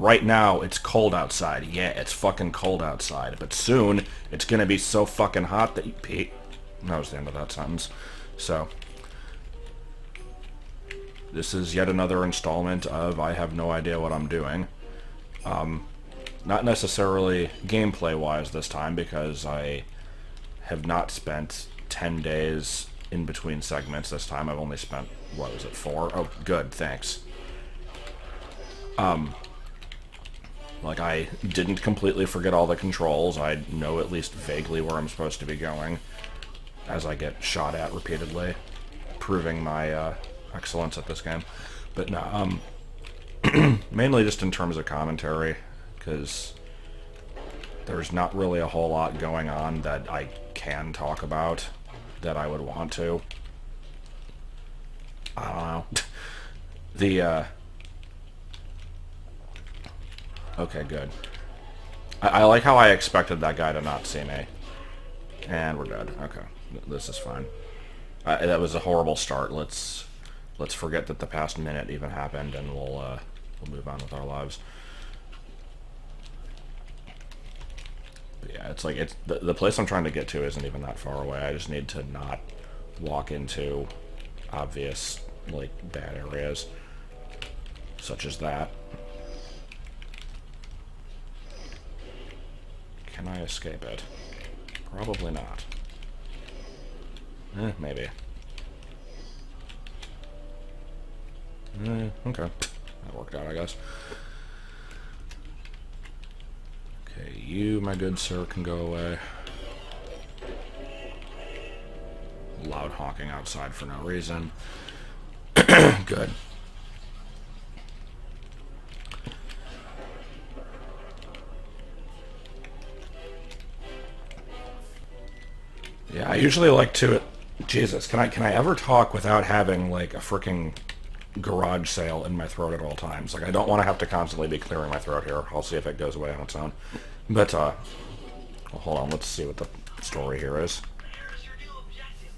right now, it's cold outside. Yeah, it's fucking cold outside. But soon, it's gonna be so fucking hot that you pee. That was the end of that sentence. So, this is yet another installment of I have no idea what I'm doing. Not necessarily gameplay-wise this time, because I have not spent 10 days in between segments this time. I've only spent, what was it, 4? Oh, good, thanks. Like, I didn't completely forget all the controls. I know at least vaguely where I'm supposed to be going as I get shot at repeatedly, proving my excellence at this game. But no, mainly just in terms of commentary, because there's not really a whole lot going on that I can talk about that I would want to. I don't know. Okay, good. I like how I expected that guy to not see me. And we're dead. Okay. This is fine. That was a horrible start. Let's forget that the past minute even happened, and we'll move on with our lives. But yeah, it's like the place I'm trying to get to isn't even that far away. I just need to not walk into obvious, like, bad areas, such as that. Can I escape it? Probably not. Maybe. Okay. That worked out, I guess. Okay, you, my good sir, can go away. Loud honking outside for no reason. Good. Yeah, I usually like to... Jesus, can I ever talk without having, like, a freaking garage sale in my throat at all times? Like, I don't want to have to constantly be clearing my throat here. I'll see if it goes away on its own. But, well, hold on, let's see what the story here is. There's your new objective.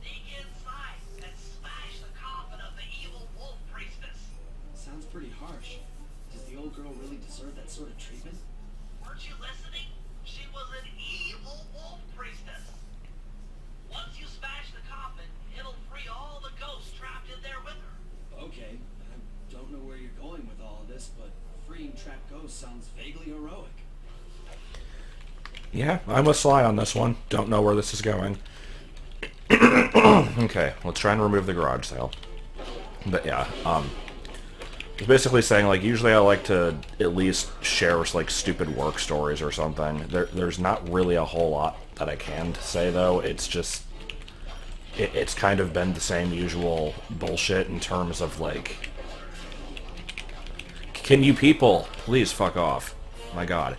Sneak inside and smash the coffin of the evil wolf priestess. Sounds pretty harsh. Does the old girl really deserve that sort of treatment? Weren't you listening? She was an evil wolf priestess. Once you smash the coffin, it'll free all the ghosts trapped in there with her. Okay, I don't know where you're going with all of this, but freeing trapped ghosts sounds vaguely heroic. Yeah, I must lie on this one. Don't know where this is going. Okay, let's try and remove the garage sale. But yeah, it's basically saying, like, usually I like to at least share, like, stupid work stories or something. There's not really a whole lot that I can say, though. It's just... It's kind of been the same usual bullshit in terms of, like... Can you people please fuck off? My god.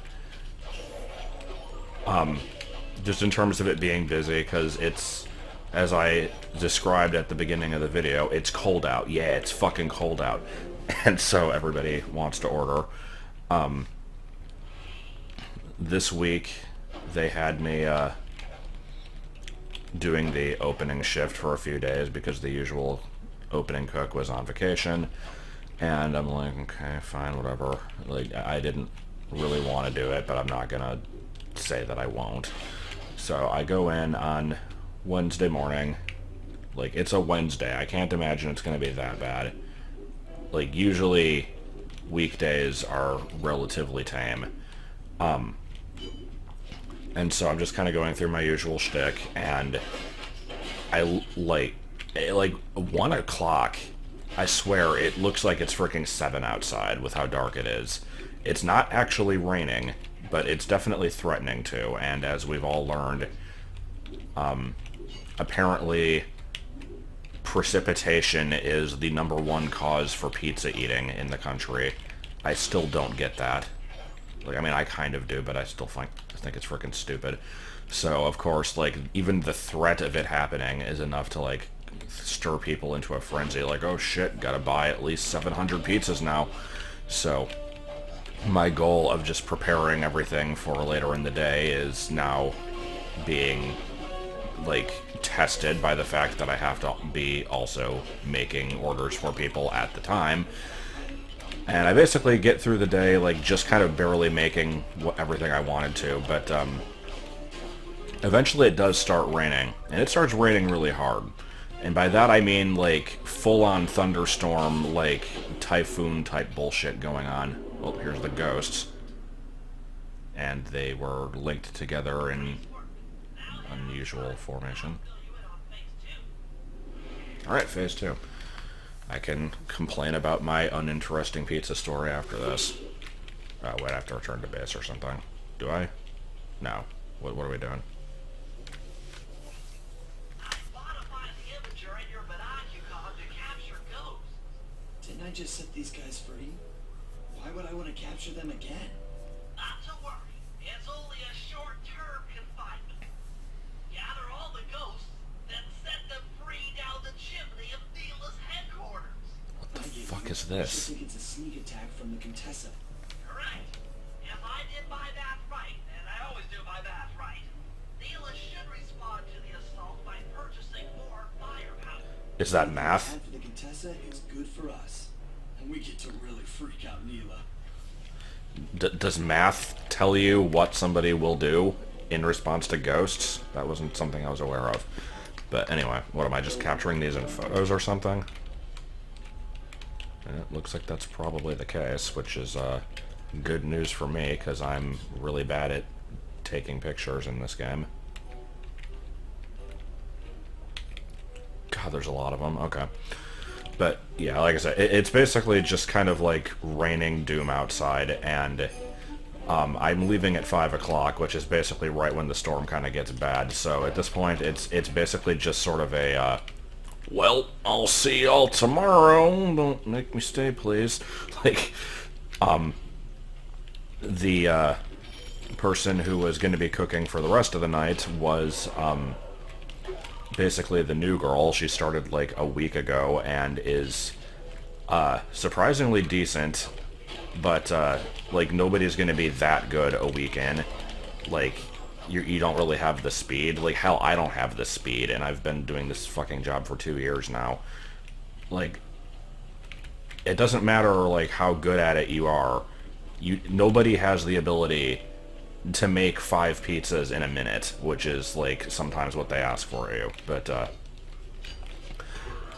Just in terms of it being busy, because it's, as I described at the beginning of the video, it's cold out. Yeah, it's fucking cold out. And so everybody wants to order. This week, they had me, doing the opening shift for a few days because the usual opening cook was on vacation. And I'm like, okay, fine, whatever. Like, I didn't really want to do it, but I'm not gonna say that I won't. So I go in on Wednesday morning. Like, it's a Wednesday. I can't imagine it's going to be that bad. Like, usually weekdays are relatively tame. And so I'm just kind of going through my usual shtick, and I, like 1 o'clock, I swear, it looks like it's freaking 7 outside with how dark it is. It's not actually raining, but it's definitely threatening to, and as we've all learned, apparently precipitation is the #1 cause for pizza eating in the country. I still don't get that. Like, I mean, I kind of do, but I still think it's freaking stupid. So, of course, like, even the threat of it happening is enough to, like, stir people into a frenzy. Like, oh shit, gotta buy at least 700 pizzas now. So... my goal of just preparing everything for later in the day is now being, like, tested by the fact that I have to be also making orders for people at the time. And I basically get through the day, like, just kind of barely making everything I wanted to, but, eventually it does start raining. And it starts raining really hard. And by that I mean, like, full-on thunderstorm, like, typhoon-type bullshit going on. Oh, here's the ghosts. And they were linked together in unusual formation. Alright, phase 2. I can complain about my uninteresting pizza story after this. Wait, I have to return to base or something. Do I? No. What are we doing? I modified the imager in your binocular to capture ghosts. Didn't I just set these guys free? Why would I want to capture them again? Not to worry. It's only a short-term confinement. Gather all the ghosts, then set them free down the chimney of Neela's headquarters. What the fuck is I this? think it's a sneak attack from the Contessa. Correct. If I did my math right, and I always do my math right, Neela should respond to the assault by purchasing more firepower. Is that math? And for the Contessa is good for us. And we get to really freak out Neela. Does math tell you what somebody will do in response to ghosts? That wasn't something I was aware of. But anyway, what am I, just capturing these in photos or something? And it looks like that's probably the case, which is good news for me, because I'm really bad at taking pictures in this game. God, there's a lot of them. Okay. But, yeah, like I said, it's basically just kind of like raining doom outside, and I'm leaving at 5 o'clock, which is basically right when the storm kind of gets bad. So at this point, it's basically just sort of a, well, I'll see y'all tomorrow. Don't make me stay, please. Like, the person who was going to be cooking for the rest of the night was, basically the new girl. She started like a week ago and is surprisingly decent, but like nobody's gonna be that good a week in. Like you don't really have the speed. Like hell, I don't have the speed, and I've been doing this fucking job for 2 years now. Like it doesn't matter like how good at it you are. Nobody has the ability to make 5 pizzas in a minute, which is like sometimes what they ask for you. But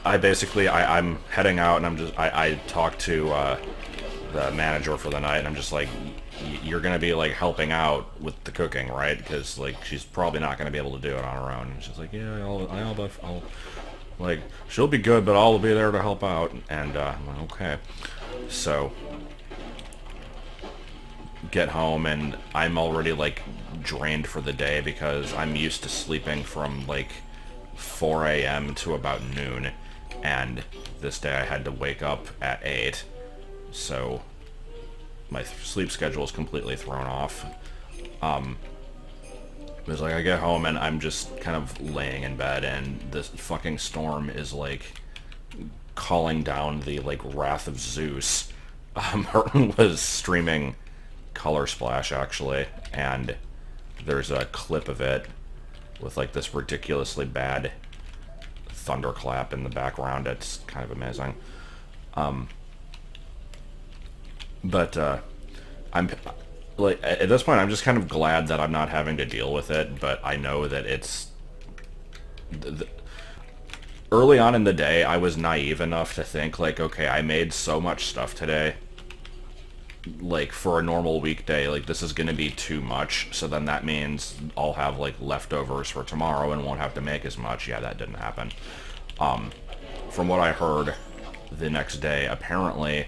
I'm heading out, and I talked to the manager for the night, and I'm just like, you're gonna be like helping out with the cooking, right? Because like she's probably not gonna be able to do it on her own. And she's like, yeah, I'll like she'll be good, but I'll be there to help out. And I'm like, okay. So get home, and I'm already like drained for the day because I'm used to sleeping from like 4 a.m. to about noon, and this day I had to wake up at 8, so my sleep schedule is completely thrown off. It was like I get home and I'm just kind of laying in bed, and this fucking storm is like calling down the like wrath of Zeus. Merton was streaming Color Splash actually, and there's a clip of it with like this ridiculously bad thunderclap in the background. It's kind of amazing. But I'm like at this point I'm just kind of glad that I'm not having to deal with it, but I know that it's early on in the day I was naive enough to think like, okay, I made so much stuff today, like for a normal weekday, like this is gonna be too much, so then that means I'll have like leftovers for tomorrow and won't have to make as much. Yeah, that didn't happen. From what I heard the next day, apparently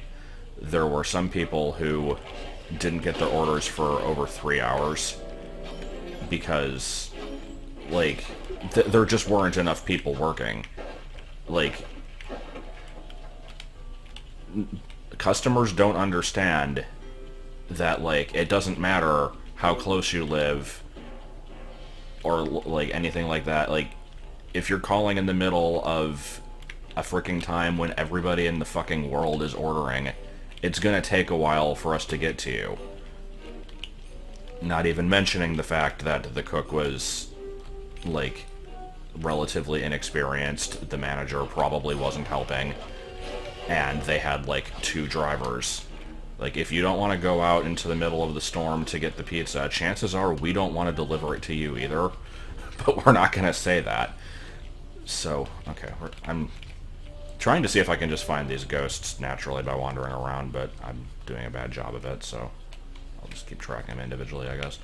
there were some people who didn't get their orders for over 3 hours because like there just weren't enough people working. Like customers don't understand that like it doesn't matter how close you live or like anything like that. Like if you're calling in the middle of a freaking time when everybody in the fucking world is ordering, it's gonna take a while for us to get to you. Not even mentioning the fact that the cook was like relatively inexperienced, the manager probably wasn't helping, and they had like 2 drivers Like, if you don't want to go out into the middle of the storm to get the pizza, chances are we don't want to deliver it to you either. But we're not going to say that. So, okay, I'm trying to see if I can just find these ghosts naturally by wandering around, but I'm doing a bad job of it, so I'll just keep tracking them individually, I guess.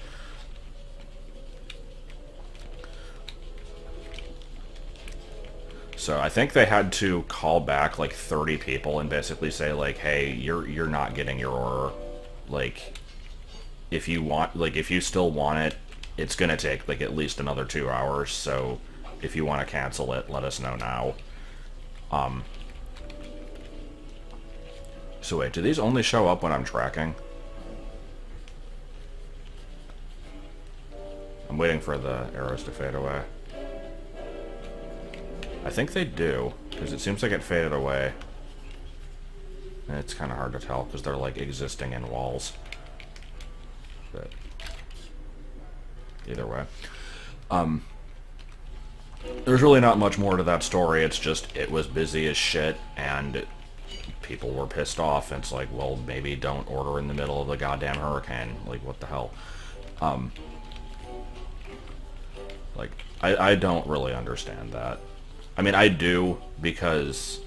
So I think they had to call back like 30 people and basically say like, hey, you're not getting your order. Like, if you want, like, if you still want it, it's gonna take like at least another 2 hours. So if you want to cancel it, let us know now. So wait, do these only show up when I'm tracking? I'm waiting for the arrows to fade away. I think they do, because it seems like it faded away. And it's kind of hard to tell, because they're, like, existing in walls. But either way. There's really not much more to that story. It's just, it was busy as shit, and people were pissed off. And it's like, well, maybe don't order in the middle of the goddamn hurricane. Like, what the hell? Like, I don't really understand that. I mean, I do, because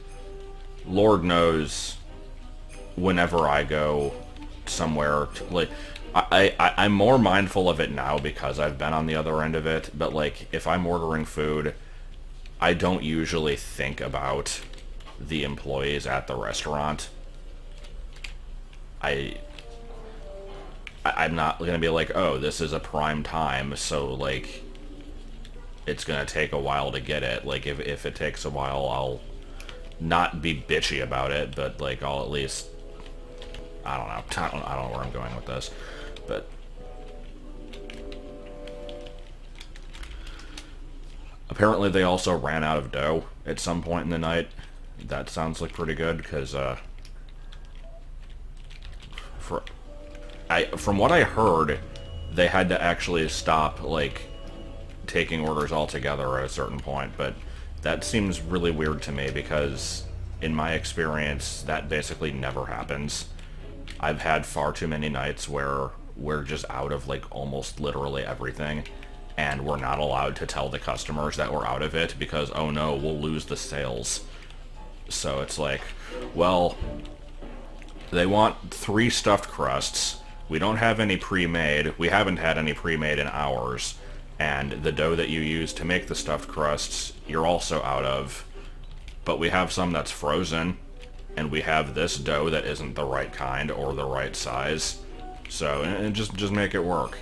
Lord knows whenever I go somewhere, like, I'm more mindful of it now because I've been on the other end of it, but, like, if I'm ordering food, I don't usually think about the employees at the restaurant. I'm not going to be like, oh, this is a prime time, so, like, it's going to take a while to get it. Like, if it takes a while, I'll not be bitchy about it, but, like, I'll at least... I don't know. I don't know where I'm going with this. But... apparently they also ran out of dough at some point in the night. That sounds like pretty good, because, from what I heard, they had to actually stop, like, taking orders altogether at a certain point, but that seems really weird to me because in my experience that basically never happens. I've had far too many nights where we're just out of like almost literally everything and we're not allowed to tell the customers that we're out of it because, oh no, we'll lose the sales. So it's like, well, they want 3 stuffed crusts. We don't have any pre-made. We haven't had any pre-made in hours. And the dough that you use to make the stuffed crusts, you're also out of. But we have some that's frozen, and we have this dough that isn't the right kind or the right size. So, and just make it work.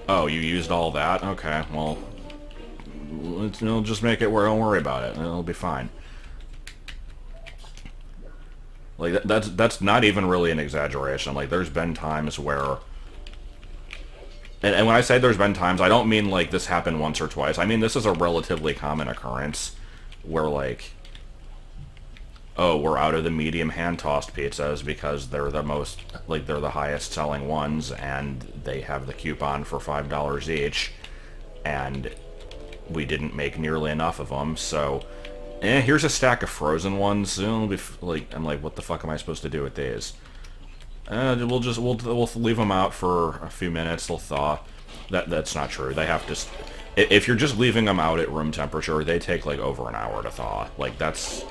Oh, you used all that? Okay, well, it'll just make it work. Don't worry about it. It'll be fine. Like, that's not even really an exaggeration. Like, there's been times where... And when I say there's been times, I don't mean, like, this happened once or twice. I mean, this is a relatively common occurrence where, like, oh, we're out of the medium hand-tossed pizzas because they're the most, like, they're the highest-selling ones, and they have the coupon for $5 each, and we didn't make nearly enough of them, so, here's a stack of frozen ones. It'll be, like, I'm like, what the fuck am I supposed to do with these? We'll leave them out for a few minutes. They'll thaw. That's not true. They have to. If you're just leaving them out at room temperature, they take like over an hour to thaw. Like that's.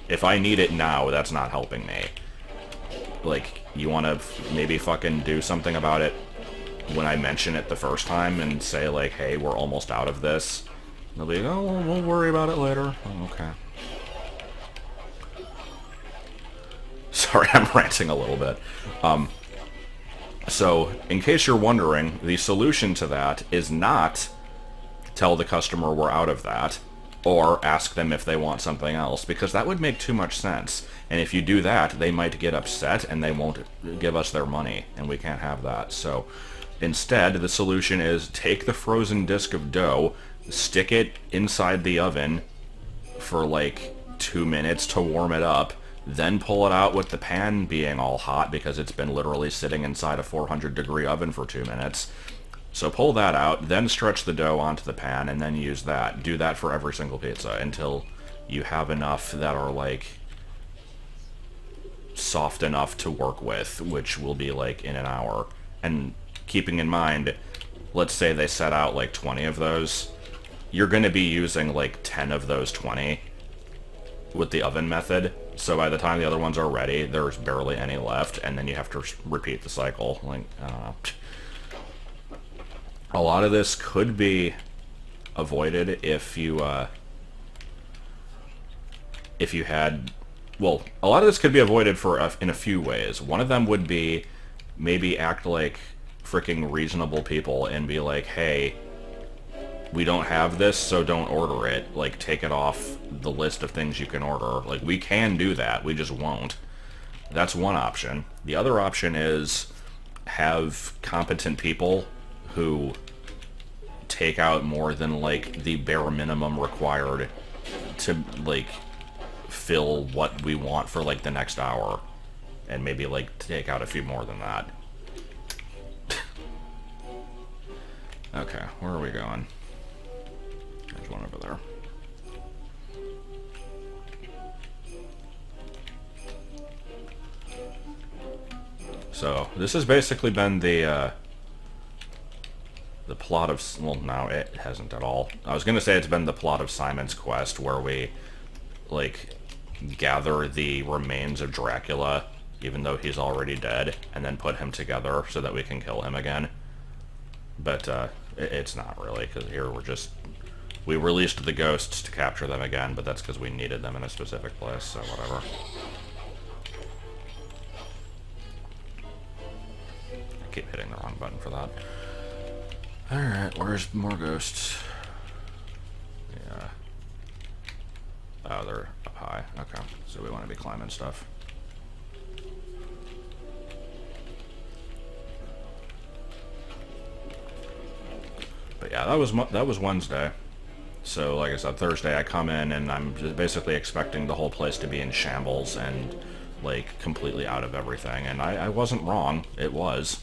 If I need it now, that's not helping me. Like you want to maybe fucking do something about it when I mention it the first time and say like, hey, we're almost out of this. They'll be, oh, we'll worry about it later. Oh, okay. Sorry, I'm ranting a little bit. So, in case you're wondering, the solution to that is not tell the customer we're out of that, or ask them if they want something else, because that would make too much sense. And if you do that, they might get upset and they won't give us their money, and we can't have that. So, instead, the solution is take the frozen disc of dough, stick it inside the oven for like 2 minutes to warm it up, then pull it out with the pan being all hot because it's been literally sitting inside a 400-degree oven for 2 minutes. So pull that out, then stretch the dough onto the pan, and then use that. Do that for every single pizza until you have enough that are like soft enough to work with, which will be like in an hour. And keeping in mind, let's say they set out like 20 of those, you're going to be using like 10 of those 20 with the oven method. So by the time the other ones are ready, there's barely any left, and then you have to repeat the cycle. Like, I don't know. A lot of this could be avoided if you had, well, a lot of this could be avoided in a few ways. One of them would be maybe act like freaking reasonable people and be like, hey, we don't have this, so don't order it. Like, take it off the list of things you can order. Like, we can do that, we just won't. That's one option. The other option is have competent people who take out more than, like, the bare minimum required to, like, fill what we want for, like, the next hour. And maybe, like, take out a few more than that. Okay, where are we going? There's one over there. So, this has basically been the plot of... Well, no, it hasn't at all. I was going to say it's been the plot of Simon's Quest, where we, like, gather the remains of Dracula, even though he's already dead, and then put him together so that we can kill him again. But, it's not really, because here we released the ghosts to capture them again, but that's because we needed them in a specific place, so whatever. I keep hitting the wrong button for that. Alright, where's more ghosts? Yeah. Oh, they're up high. Okay, so we want to be climbing stuff. But yeah, that was Wednesday. So, like I said, Thursday I come in and I'm just basically expecting the whole place to be in shambles and, like, completely out of everything. And I wasn't wrong. It was.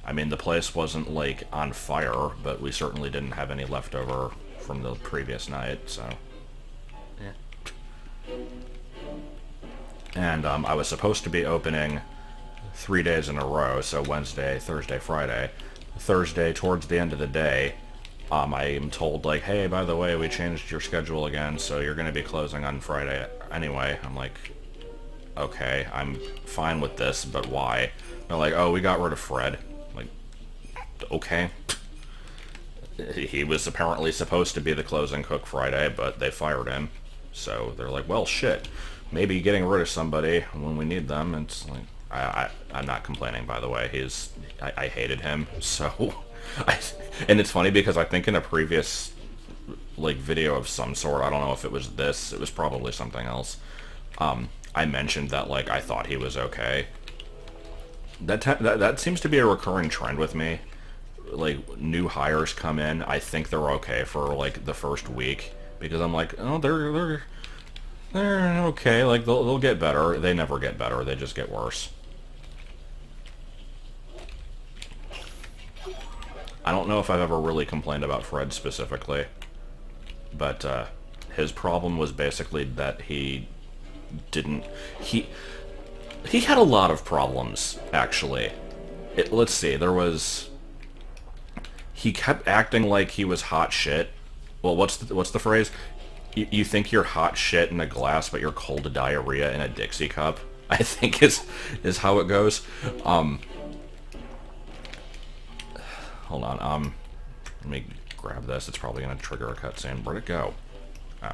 I mean, the place wasn't, like, on fire, but we certainly didn't have any leftover from the previous night, so... Yeah. And, I was supposed to be opening 3 days in a row, so Wednesday, Thursday, Friday. Thursday, towards the end of the day, I am told, like, hey, by the way, we changed your schedule again, so you're going to be closing on Friday anyway. I'm like, okay, I'm fine with this, but why? They're like, oh, we got rid of Fred. I'm like, okay. He was apparently supposed to be the closing cook Friday, but they fired him. So they're like, well, shit. Maybe getting rid of somebody when we need them. It's like, I'm not complaining, by the way. I hated him, so... and it's funny because I think in a previous, like, video of some sort, I don't know if it was this, it was probably something else, I mentioned that, like, I thought he was okay. That seems to be a recurring trend with me. Like, new hires come in, I think they're okay for, like, the first week, because I'm like, oh, they're okay, like, they'll get better. They never get better, they just get worse. I don't know if I've ever really complained about Fred specifically, but his problem was basically that he had a lot of problems, actually. Let's see, he kept acting like he was hot shit. Well, what's the phrase? You think you're hot shit in a glass, but you're cold diarrhea in a Dixie cup, I think is how it goes. Hold on, let me grab this. It's probably going to trigger a cutscene. Where'd it go? Oh.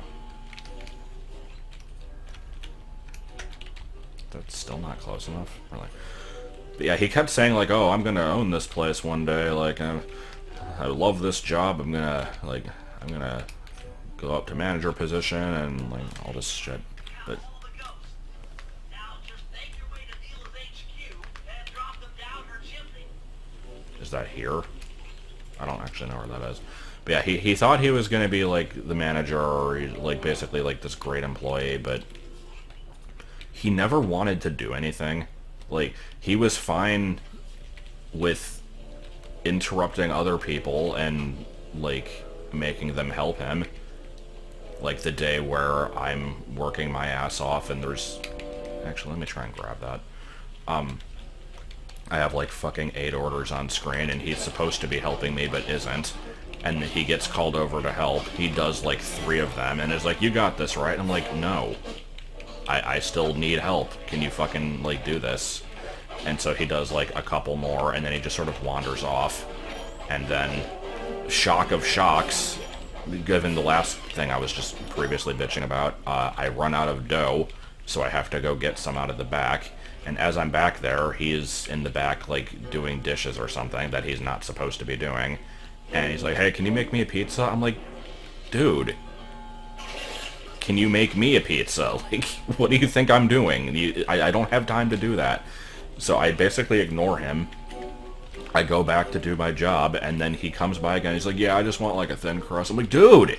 That's still not close enough? Really? But yeah, he kept saying, like, oh, I'm going to own this place one day. Like, I love this job. I'm going to go up to manager position and, like, all this shit. But... Is that here? I don't actually know where that is. But yeah, he thought he was going to be, like, the manager or, like, basically, like, this great employee, but he never wanted to do anything. Like, he was fine with interrupting other people and, like, making them help him. Like, the day where I'm working my ass off and there's Actually, let me try and grab that. I have like fucking 8 orders on screen, and he's supposed to be helping me, but isn't. And he gets called over to help. He does like 3 of them, and is like, "You got this, right?" I'm like, "No. I still need help. Can you fucking, like, do this?" And so he does like a couple more, and then he just sort of wanders off. And then, shock of shocks, given the last thing I was just previously bitching about, I run out of dough, so I have to go get some out of the back. And as I'm back there, he's in the back, like, doing dishes or something that he's not supposed to be doing. And he's like, "Hey, can you make me a pizza?" I'm like, "Dude, can you make me a pizza? Like, what do you think I'm doing? I don't have time to do that." So I basically ignore him. I go back to do my job, and then he comes by again. He's like, "Yeah, I just want, like, a thin crust." I'm like, "Dude,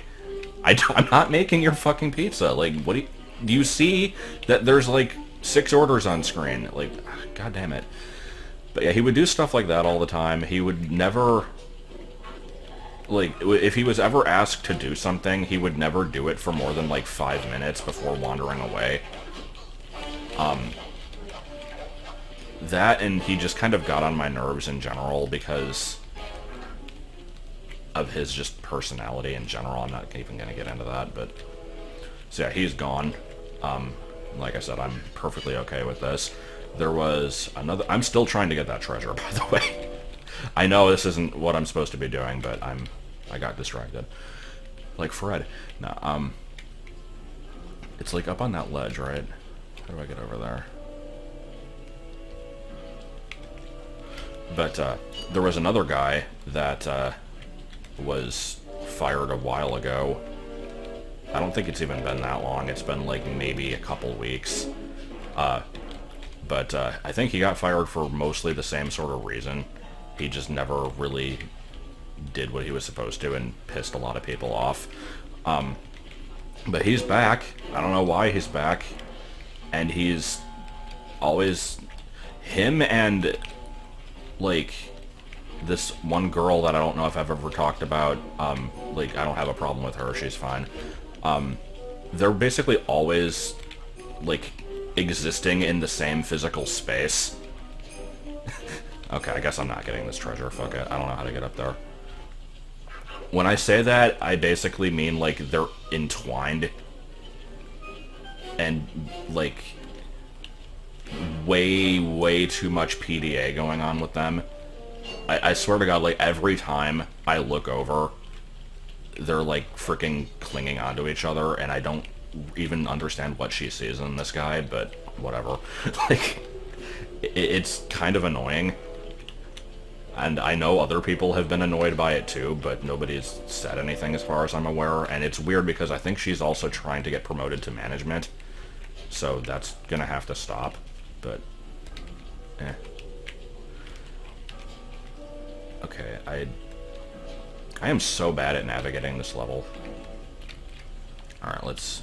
I'm not making your fucking pizza. Like, what do you see that there's, like, 6 orders on screen?" Like, god damn it. But yeah, he would do stuff like that all the time. He would never, like, if he was ever asked to do something, he would never do it for more than, like, 5 minutes before wandering away. That, and he just kind of got on my nerves in general because of his just personality in general. I'm not even going to get into that, but... So yeah, he's gone. Like I said, I'm perfectly okay with this. There was another... I'm still trying to get that treasure, by the way. I know this isn't what I'm supposed to be doing, but I got distracted. Like Fred. No, it's like up on that ledge, right? How do I get over there? But there was another guy that was fired a while ago. I don't think it's even been that long. It's been like maybe a couple weeks. But I think he got fired for mostly the same sort of reason. He just never really did what he was supposed to and pissed a lot of people off. But he's back. I don't know why he's back. And he's always... Him and... like, this one girl that I don't know if I've ever talked about, like, I don't have a problem with her, she's fine. They're basically always, like, existing in the same physical space. Okay, I guess I'm not getting this treasure, fuck it, I don't know how to get up there. When I say that, I basically mean, like, they're entwined. And, like... way too much PDA going on with them. I swear to God, like, every time I look over, they're, like, freaking clinging onto each other, and I don't even understand what she sees in this guy, but whatever. Like, it's kind of annoying. And I know other people have been annoyed by it too, but nobody's said anything as far as I'm aware, and it's weird because I think she's also trying to get promoted to management, so that's gonna have to stop. But, okay, I am so bad at navigating this level. Alright, let's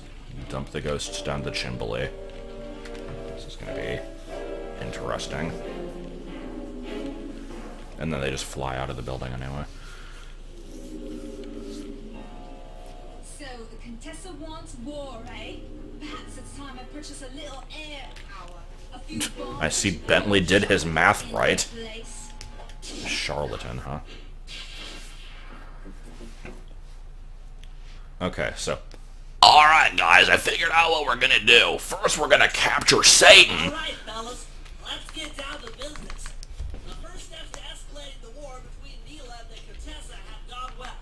dump the ghosts down the chimbley. This is gonna be interesting. And then they just fly out of the building anyway. So, the Contessa wants war, eh? Perhaps it's time I purchase a little air power. I see Bentley did his math right. Charlatan, huh? Okay, so... Alright, guys, I figured out what we're gonna do. First, we're gonna capture Satan. Alright, fellas, let's get down to business. The first steps to escalating the war between Neela and the Contessa have gone well.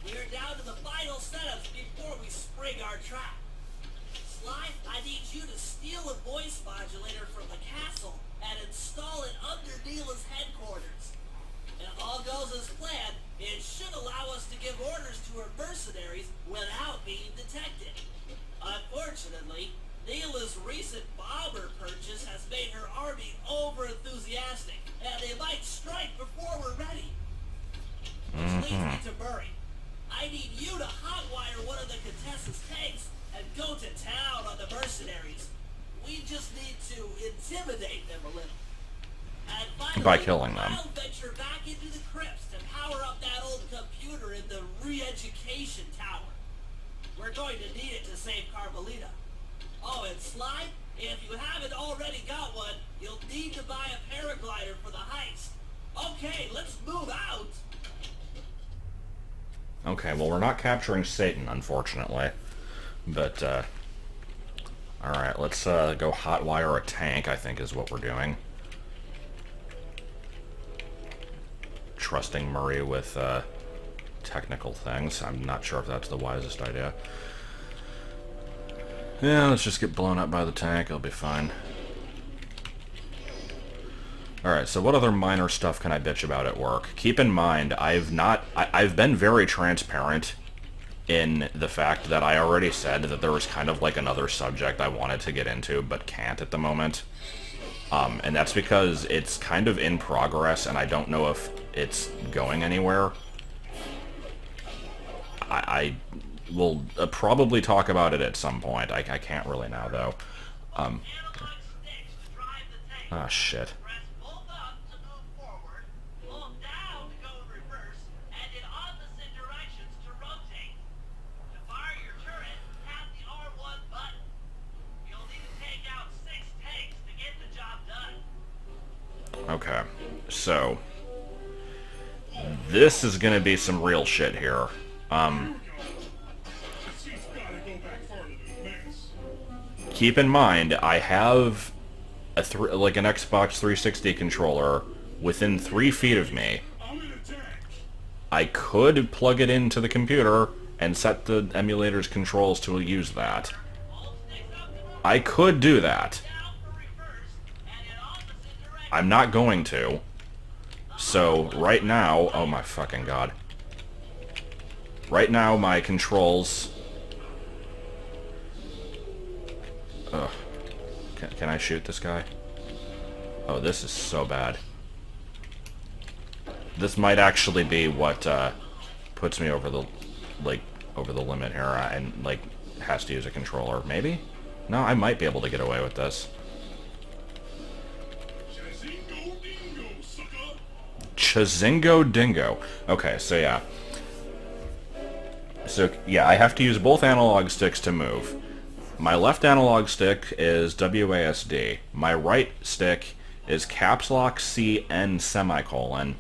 We're down to the final setups before we spring our trap. Sly, I need you to steal a voice modulator from the castle and install it under Neela's headquarters. If all goes as planned, it should allow us to give orders to her mercenaries without being detected. Unfortunately, Neela's recent bomber purchase has made her army over-enthusiastic, and they might strike before we're ready. Which leads me to Murray. I need you to hotwire one of the Contessa's tanks and go to town on the mercenaries. We just need to intimidate them a little. And finally, by killing them. I'll venture back into the crypts to power up that old computer in the re-education tower. We're going to need it to save Carmelita. Oh, and Sly, If you haven't already got one, you'll need to buy a paraglider for the heist. Okay, let's move out. Okay, well, we're not capturing Satan, unfortunately. But, alright, let's go hotwire a tank, I think is what we're doing. Trusting Murray with, technical things. I'm not sure if that's the wisest idea. Yeah, let's just get blown up by the tank. It'll be fine. Alright, so what other minor stuff can I bitch about at work? Keep in mind, I've been very transparent in the fact that I already said that there was kind of like another subject I wanted to get into, but can't at the moment. And that's because it's kind of in progress, and I don't know if it's going anywhere. I will probably talk about it at some point. I can't really now, though. Analog sticks to drive the tank. Ah, shit. Press both up to move forward, hold down to go in reverse, and in opposite directions to rotate. To fire your turret, tap the R1 button. You'll need to take out 6 tanks to get the job done. Okay, so this is gonna be some real shit here. Keep in mind, I have like an Xbox 360 controller within 3 feet of me. I could plug it into the computer and set the emulator's controls to use that. I could do that. Down for reverse, and in opposite directions. I'm not going to. So, right now... Oh my fucking god. Right now, my controls... Ugh. Can I shoot this guy? Oh, this is so bad. This might actually be what, puts me over the, like, over the limit here, and, like, has to use a controller. Maybe? No, I might be able to get away with this. Chazingo Dingo. Okay, so yeah. So, yeah, I have to use both analog sticks to move. My left analog stick is WASD. My right stick is caps lock C N semicolon.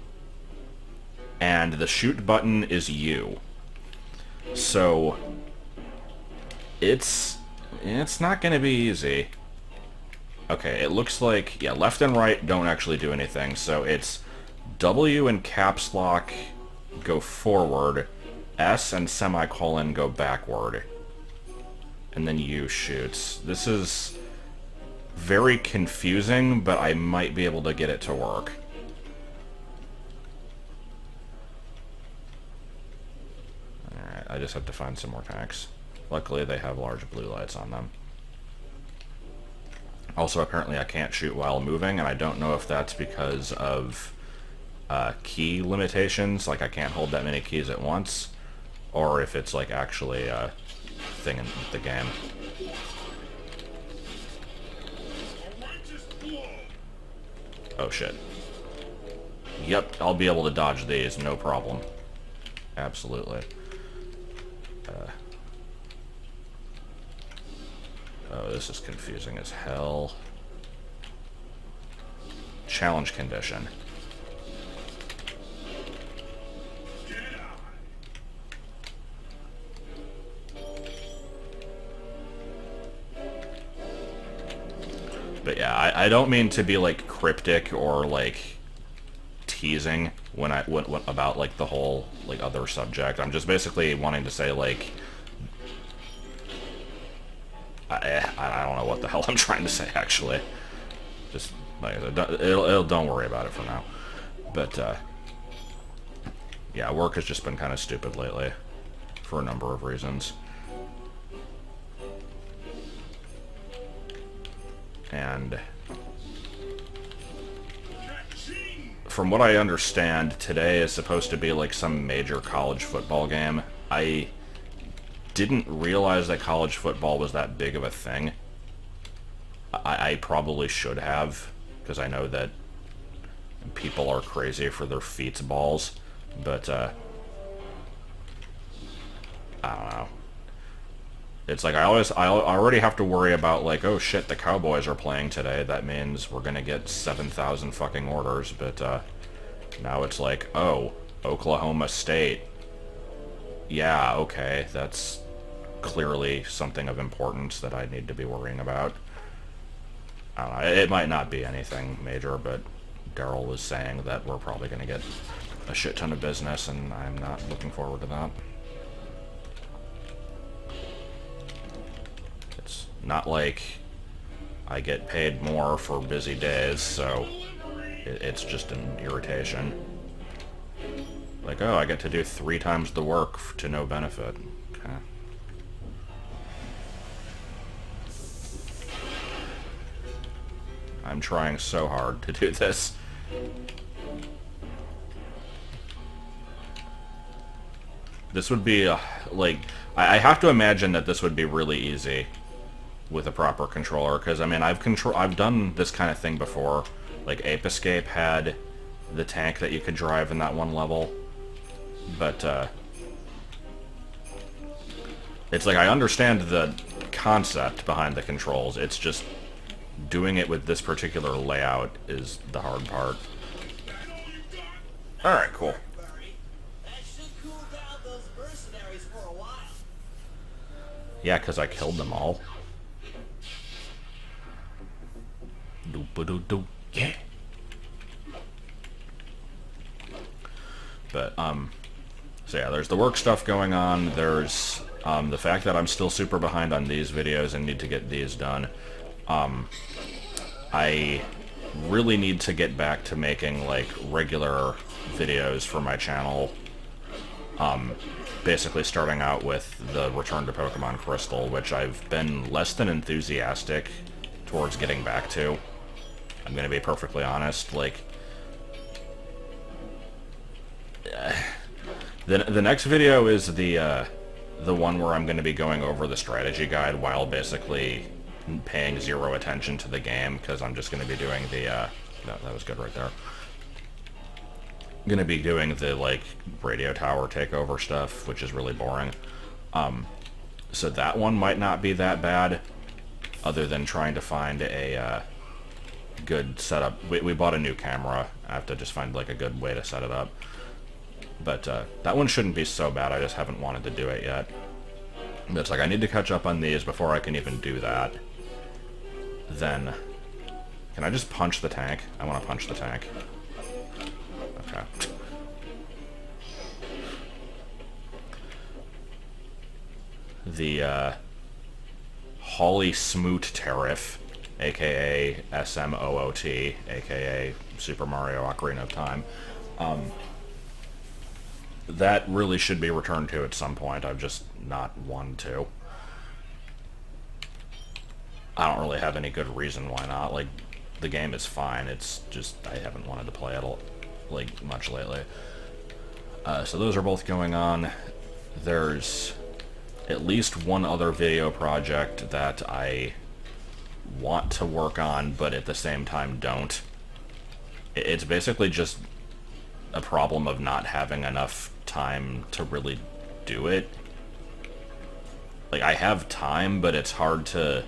And the shoot button is U. So, it's not going to be easy. Okay, it looks like, yeah, left and right don't actually do anything. So it's W and caps lock go forward, S and semicolon go backward, and then U shoots. This is very confusing, but I might be able to get it to work. Alright, I just have to find some more tanks. Luckily they have large blue lights on them. Also, apparently I can't shoot while moving, and I don't know if that's because of key limitations, like I can't hold that many keys at once, or if it's like actually a thing in the game. Oh shit. Yep, I'll be able to dodge these, no problem. Absolutely. Oh, this is confusing as hell. Challenge condition. But yeah, I don't mean to be like cryptic or like teasing when about like the whole like other subject. I'm just basically wanting to say like I don't know what the hell I'm trying to say actually. Just like I said, don't worry about it for now. But yeah, work has just been kind of stupid lately for a number of reasons. And from what I understand, today is supposed to be like some major college football game. I didn't realize that college football was that big of a thing. I probably should have, because I know that people are crazy for their feet balls, but I don't know. It's like I already have to worry about, like, oh shit, the Cowboys are playing today. That means we're gonna get 7,000 fucking orders. But now it's like, oh, Oklahoma State. Yeah, okay, that's clearly something of importance that I need to be worrying about. I don't know, it might not be anything major, but Daryl was saying that we're probably going to get a shit ton of business, and I'm not looking forward to that. It's not like I get paid more for busy days, so it's just an irritation. Like, oh, I get to do 3 times the work to no benefit. Okay. I'm trying so hard to do this. This would be, like, I have to imagine that this would be really easy with a proper controller, because, I mean, I've done this kind of thing before. Like, Ape Escape had the tank that you could drive in that one level, but, it's like, I understand the concept behind the controls, it's just doing it with this particular layout is the hard part. Alright, cool. That should cool down those mercenaries for a while. Yeah, because I killed them all. Doop-a-doo-doo. Yeah. But, so yeah, there's the work stuff going on. There's, the fact that I'm still super behind on these videos and need to get these done. I really need to get back to making, like, regular videos for my channel. Basically starting out with the Return to Pokemon Crystal, which I've been less than enthusiastic towards getting back to. I'm gonna be perfectly honest, like... The next video is the one where I'm gonna be going over the strategy guide while basically paying 0 attention to the game, because I'm just going to be doing the, that was good right there. I'm going to be doing the, like, radio tower takeover stuff, which is really boring. So that one might not be that bad, other than trying to find a, good setup. We bought a new camera. I have to just find, like, a good way to set it up. But, that one shouldn't be so bad. I just haven't wanted to do it yet. But it's like, I need to catch up on these before I can even do that. Then, can I just punch the tank? I want to punch the tank. Okay. The, Holly Smoot Tariff, aka SMOOT, aka Super Mario Ocarina of Time. That really should be returned to at some point. I've just not wanted to. I don't really have any good reason why not. Like, the game is fine, it's just I haven't wanted to play it, like, much lately. So those are both going on. There's at least one other video project that I want to work on, but at the same time don't. It's basically just a problem of not having enough time to really do it. Like, I have time, but it's hard to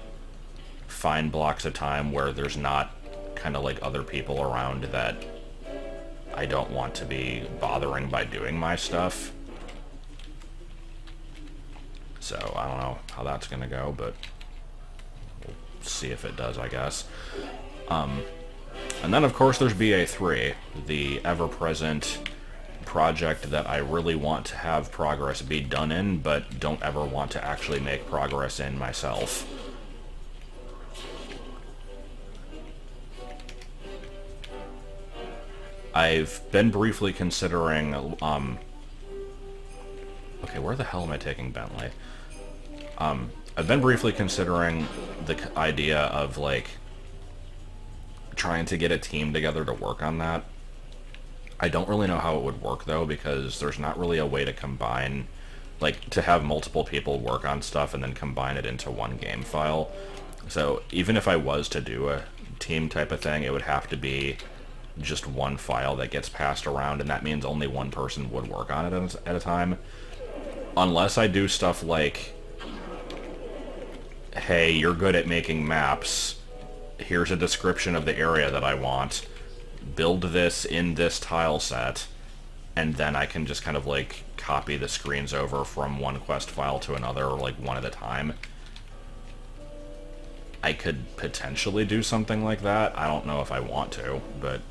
find blocks of time where there's not kind of like other people around that I don't want to be bothering by doing my stuff. So I don't know how that's gonna go, but we'll see if it does, I guess. And then of course there's BA3, the ever-present project that I really want to have progress be done in, but don't ever want to actually make progress in myself. I've been briefly considering, okay, where the hell am I taking Bentley? I've been briefly considering the idea of, like, trying to get a team together to work on that. I don't really know how it would work, though, because there's not really a way to combine, like, to have multiple people work on stuff and then combine it into one game file. So even if I was to do a team type of thing, it would have to be just one file that gets passed around, and that means only one person would work on it at a time. Unless I do stuff like hey, you're good at making maps. Here's a description of the area that I want. Build this in this tile set. And then I can just kind of, like, copy the screens over from one quest file to another, like, one at a time. I could potentially do something like that. I don't know if I want to, but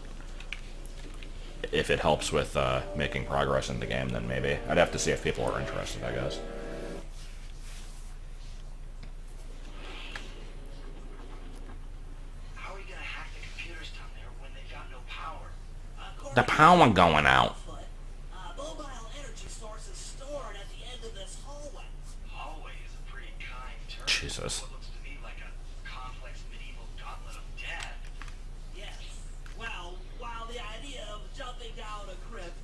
if it helps with making progress in the game, then maybe. I'd have to see if people are interested, I guess. How are we gonna hack the computers down there when they've got no power? The power going out. Mobile energy source is stored at the end of this hallway. Hallway is a pretty kind term. Jesus. What looks to me like a complex medieval gauntlet of death. Yes. Well, while the idea of jumping down a crypt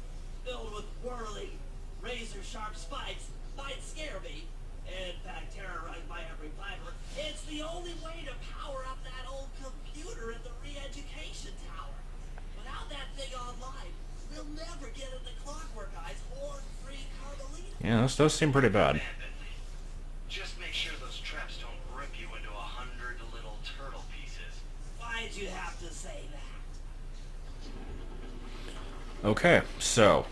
filled with whirling, razor-sharp spikes might scare me, in fact terrorized my every fiber, it's the only way to power up that old computer at the re-education tower. Without that thing online, we'll never get into Clockwork Eyes or free Carmelita. Yeah, this does seem pretty bad. Just make sure those traps don't rip you into 100 little turtle pieces. Why'd you have to say that? Okay, so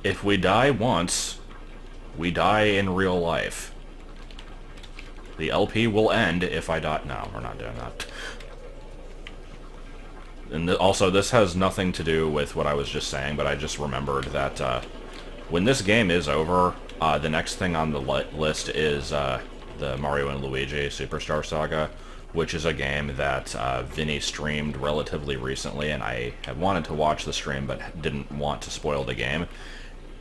if we die once, we die in real life. The LP will end if I die. No, we're not doing that. And also, this has nothing to do with what I was just saying, but I just remembered that when this game is over, the next thing on the list is the Mario and Luigi Superstar Saga, which is a game that Vinny streamed relatively recently, and I had wanted to watch the stream but didn't want to spoil the game.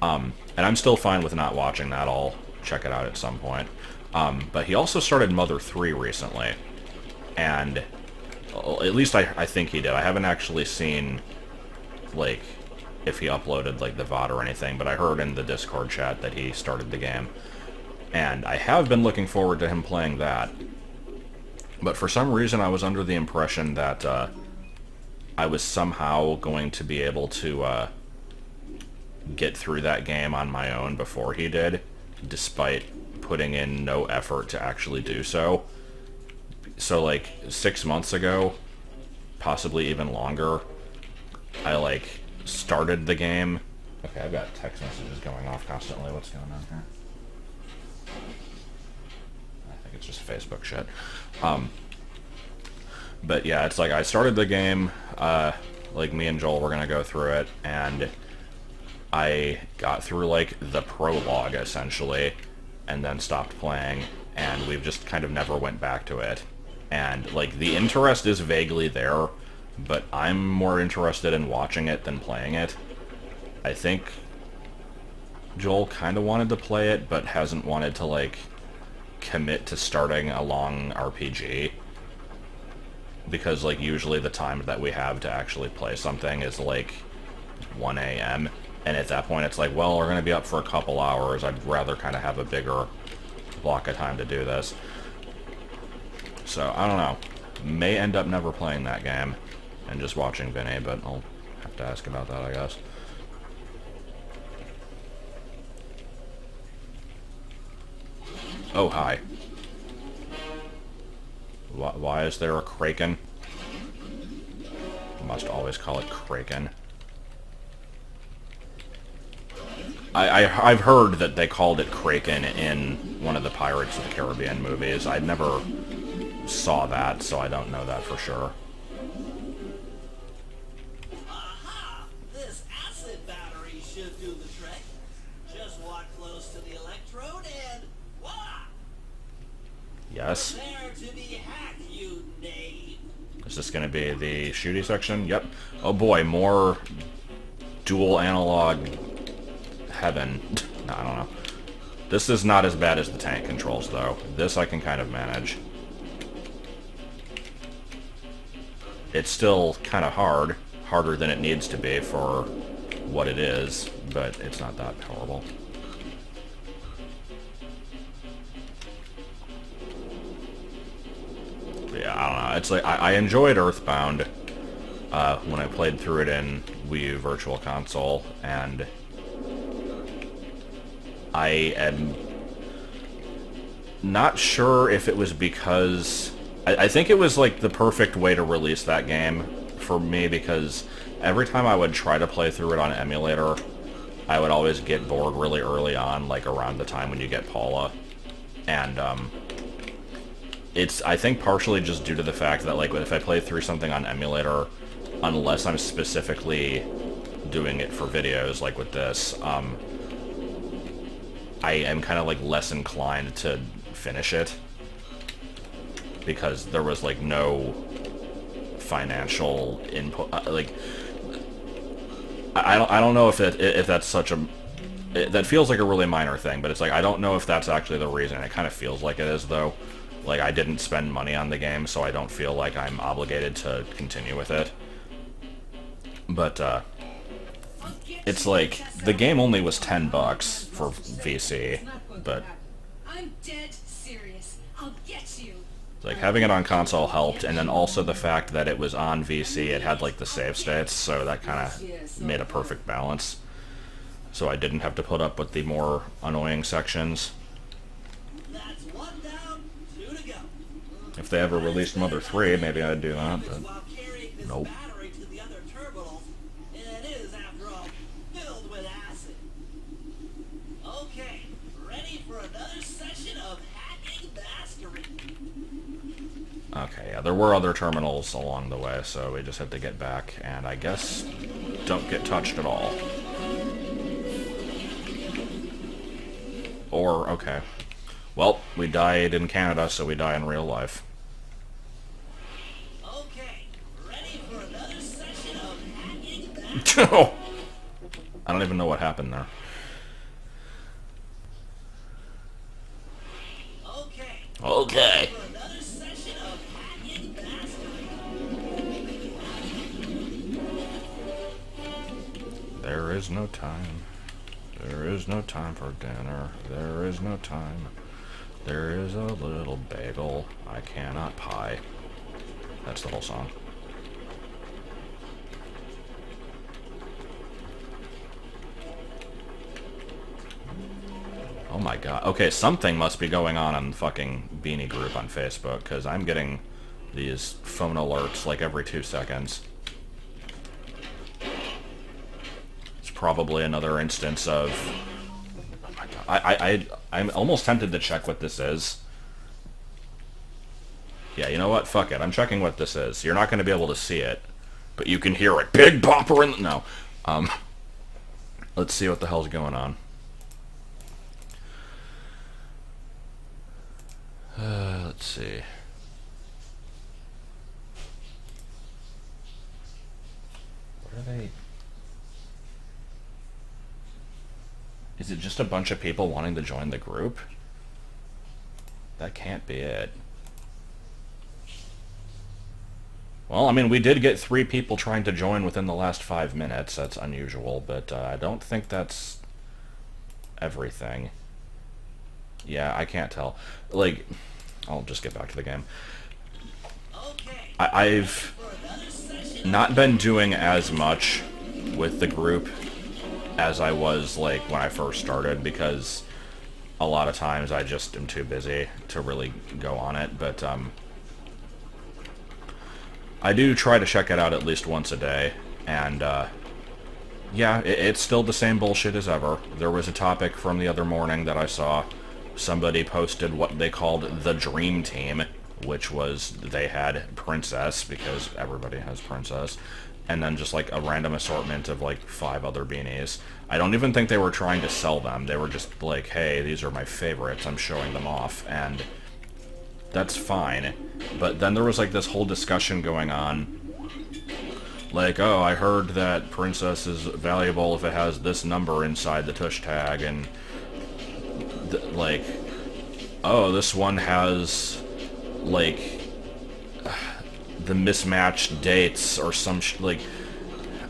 And I'm still fine with not watching that. I'll check it out at some point. But he also started Mother 3 recently, and at least I think he did. I haven't actually seen, like, if he uploaded, like, the VOD or anything, but I heard in the Discord chat that he started the game. And I have been looking forward to him playing that. But for some reason I was under the impression that I was somehow going to be able to get through that game on my own before he did, despite putting in no effort to actually do so. So, like, 6 months ago, possibly even longer, I, like, started the game. Okay, I've got text messages going off constantly. What's going on here? I think it's just Facebook shit. But yeah, it's like I started the game, like me and Joel were gonna go through it, and I got through, like, the prologue, essentially, and then stopped playing, and we've just kind of never went back to it. And, like, the interest is vaguely there, but I'm more interested in watching it than playing it. I think Joel kind of wanted to play it, but hasn't wanted to, like, commit to starting a long RPG. Because, like, usually the time that we have to actually play something is, like, 1 a.m., and at that point it's like, well, we're going to be up for a couple hours. I'd rather kind of have a bigger block of time to do this. So, I don't know. May end up never playing that game and just watching Vinny, but I'll have to ask about that, I guess. Oh, hi. Why is there a Kraken? Must always call it Kraken. I've heard that they called it Kraken in one of the Pirates of the Caribbean movies. I never saw that, so I don't know that for sure. Aha! This acid battery should do the trick. Just walk close to the electrode and voila! Yes. Prepare to be hacked, you knave. Is this going to be the shooty section? Yep. Oh boy, more dual analog heaven. I don't know. This is not as bad as the tank controls, though. This I can kind of manage. It's still kind of hard. Harder than it needs to be for what it is, but it's not that horrible. Yeah, I don't know. It's like I enjoyed Earthbound when I played through it in Wii U Virtual Console, and not sure if it was because... I think it was, like, the perfect way to release that game for me, because every time I would try to play through it on emulator, I would always get bored really early on, like, around the time when you get Paula. And, it's, I think, partially just due to the fact that, like, if I play through something on emulator, unless I'm specifically doing it for videos, like with this, I am kind of, like, less inclined to finish it. Because there was, like, no financial input, like... I don't know if that's such a... that feels like a really minor thing, but it's like, I don't know if that's actually the reason. It kind of feels like it is, though. Like, I didn't spend money on the game, so I don't feel like I'm obligated to continue with it. But, it's like, the game only was $10 for VC, but... I'm dead serious. I'll get you. Like, having it on console helped, and then also the fact that it was on VC, it had, like, the save states, so that kind of made a perfect balance. So I didn't have to put up with the more annoying sections. That's one down, two to go. If they ever released Mother 3, maybe I'd do that, but... While carrying this Nope. battery to the other terminals, it is, after all, filled with acid. Okay, ready for another session of hacking mastery. Okay, yeah, there were other terminals along the way, so we just had to get back, and I guess don't get touched at all. Or, okay. Well, we died in Canada, so we die in real life. Okay, ready for another session of hacking mastery. Oh! I don't even know what happened there. Okay, Okay. for another session of hacking mastery. There is no time. There is no time for dinner. There is no time. There is a little bagel I cannot pie. That's the whole song. Oh my god. Okay, something must be going on the fucking Beanie group on Facebook, because I'm getting these phone alerts like every 2 seconds. Probably another instance of... Oh my god. I'm almost tempted to check what this is. Yeah, you know what? Fuck it. I'm checking what this is. You're not going to be able to see it, but you can hear it. Big Bopper in... No. Let's see what the hell's going on. Let's see. What are they... Is it just a bunch of people wanting to join the group? That can't be it. Well, I mean, we did get 3 people trying to join within the last 5 minutes. That's unusual, but I don't think that's everything. Yeah, I can't tell. Like, I'll just get back to the game. Okay, I've not been doing as much with the group as I was, like, when I first started, because a lot of times I just am too busy to really go on it, but, I do try to check it out at least once a day, and, yeah, it's still the same bullshit as ever. There was a topic from the other morning that I saw. Somebody posted what they called the Dream Team, which was, they had Princess, because everybody has Princess, and then just like a random assortment of like 5 other beanies. I don't even think they were trying to sell them. They were just like, hey, these are my favorites, I'm showing them off, and that's fine. But then there was like this whole discussion going on, like, oh, I heard that Princess is valuable if it has this number inside the tush tag, and like, oh, this one has like the mismatched dates or some like,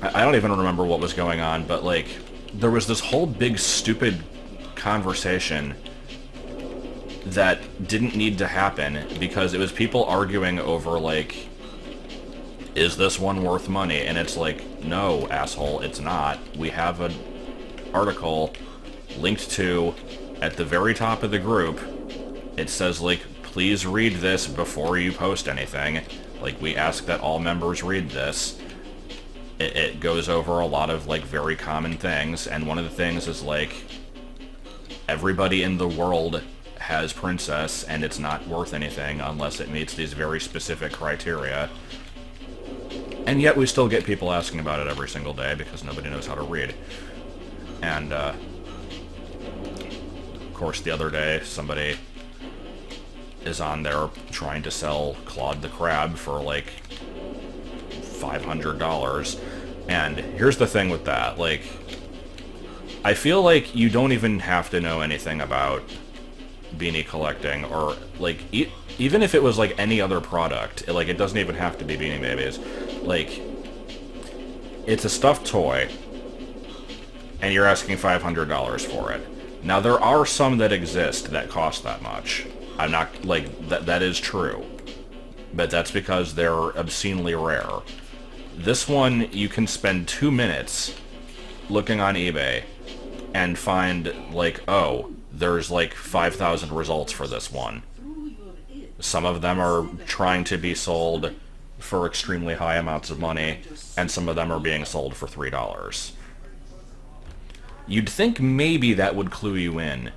I don't even remember what was going on, but like, there was this whole big stupid conversation that didn't need to happen, because it was people arguing over like, is this one worth money? And it's like, no, asshole, it's not. We have an article linked to at the very top of the group. it says, like, please read this before you post anything. Like, we ask that all members read this. It goes over a lot of, like, very common things, and one of the things is, like, everybody in the world has Princess, and it's not worth anything unless it meets these very specific criteria. And yet we still get people asking about it every single day because nobody knows how to read. And, of course, the other day, somebody is on there trying to sell Claude the Crab for, like, $500. And here's the thing with that, like, I feel like you don't even have to know anything about beanie collecting, or, like, even if it was, like, any other product, like, it doesn't even have to be Beanie Babies. Like, it's a stuffed toy, and you're asking $500 for it. Now, there are some that exist that cost that much. I'm not, like, that is true. But that's because they're obscenely rare. This one, you can spend 2 minutes looking on eBay and find, like, oh, there's, like, 5,000 results for this one. Some of them are trying to be sold for extremely high amounts of money, and some of them are being sold for $3. You'd think maybe that would clue you in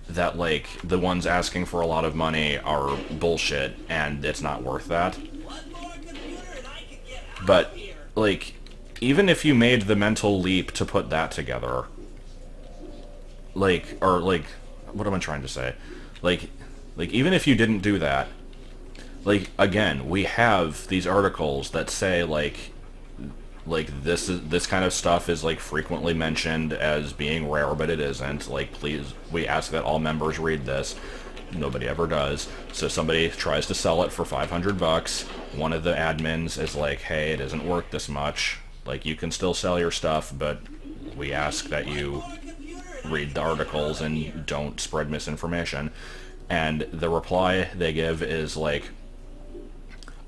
that, like, the ones asking for a lot of money are bullshit and it's not worth that. But, like, even if you made the mental leap to put that together, like, or, like, what am I trying to say? Like, even if you didn't do that, like, again, we have these articles that say, like this kind of stuff is, like, frequently mentioned as being rare, but it isn't. Like, please, we ask that all members read this. Nobody ever does. So somebody tries to sell it for $500. One of the admins is like, hey, it isn't worth this much. Like, you can still sell your stuff, but we ask that you read the articles and don't spread misinformation. And the reply they give is like,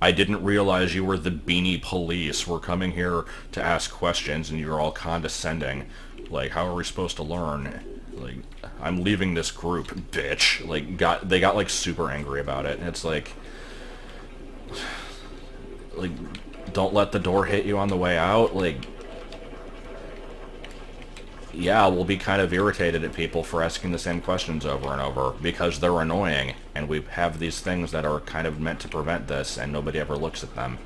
I didn't realize you were the Beanie Police. We're coming here to ask questions and you're all condescending. Like, how are we supposed to learn? Like, I'm leaving this group, bitch. Like, they got like super angry about it. And it's like, don't let the door hit you on the way out. Like, yeah, we'll be kind of irritated at people for asking the same questions over and over because they're annoying, and we have these things that are kind of meant to prevent this, and nobody ever looks at them.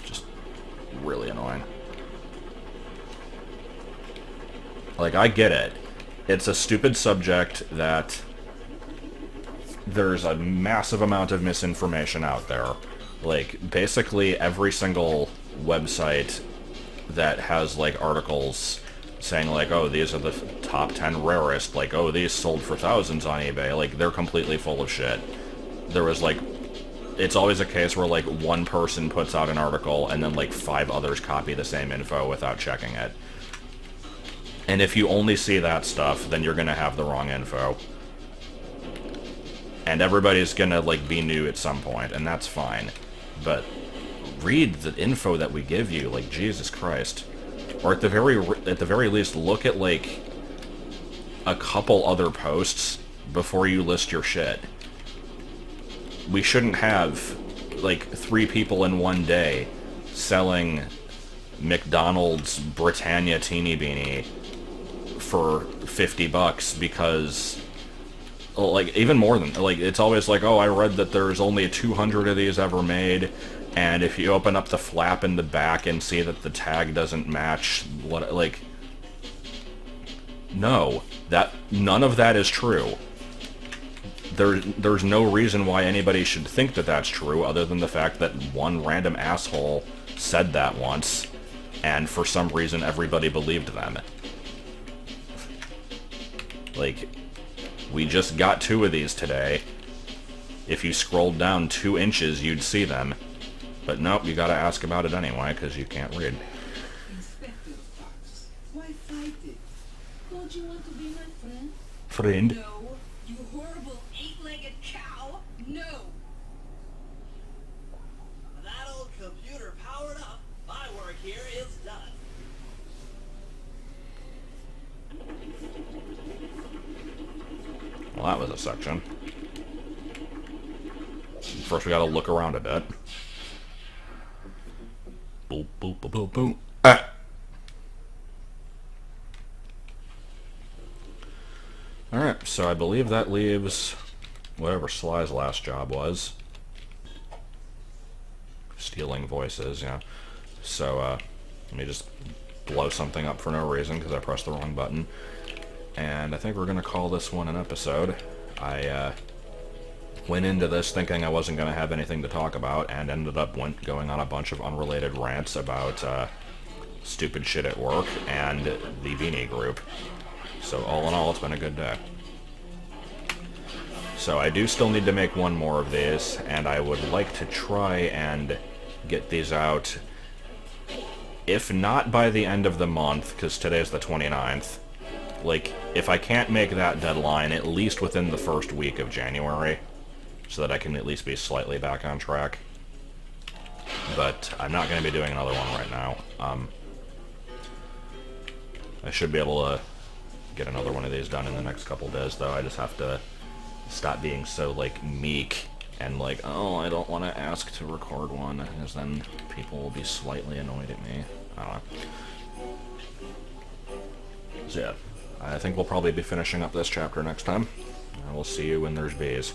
Just really annoying. Like, I get it. It's a stupid subject that there's a massive amount of misinformation out there. Like, basically every single website that has, like, articles saying, like, oh, these are the top 10 rarest, like, oh, these sold for thousands on eBay, like, they're completely full of shit. There was, like, it's always a case where, like, one person puts out an article and then, like, 5 others copy the same info without checking it. And if you only see that stuff, then you're gonna have the wrong info. And everybody's gonna, like, be new at some point, and that's fine. But read the info that we give you, like, Jesus Christ. Or at the very least, look at, like, a couple other posts before you list your shit. We shouldn't have, like, 3 people in one day selling McDonald's Britannia Teeny Beanie for $50 because, like, even more than, like, it's always like, oh, I read that there's only 200 of these ever made, and if you open up the flap in the back and see that the tag doesn't match what, like, no, none of that is true. There's no reason why anybody should think that that's true other than the fact that one random asshole said that once, and for some reason everybody believed them. Like, we just got 2 of these today. If you scrolled down 2 inches, you'd see them. But nope, you gotta ask about it anyway, because you can't read. Inspector Fox, why fight it? Don't you want to be my friend? Friend? No, you horrible 8-legged cow. No. That old computer powered up, my work here is done. Well, that was a section. First we gotta look around a bit. Boop, boop, boop, boop, boop. Ah! Alright, so I believe that leaves whatever Sly's last job was. Stealing voices, yeah. So, let me just blow something up for no reason because I pressed the wrong button. And I think we're going to call this one an episode. I went into this thinking I wasn't going to have anything to talk about and ended up going on a bunch of unrelated rants about stupid shit at work and the Beanie group. So all in all, it's been a good day. So I do still need to make one more of these, and I would like to try and get these out, if not by the end of the month, because today's the 29th. Like, if I can't make that deadline, at least within the first week of January, so that I can at least be slightly back on track. But I'm not going to be doing another one right now. I should be able to get another one of these done in the next couple days, though. I just have to stop being so, like, meek and like, oh, I don't want to ask to record one, because then people will be slightly annoyed at me. I don't know. So yeah, I think we'll probably be finishing up this chapter next time. I will see you when there's bees.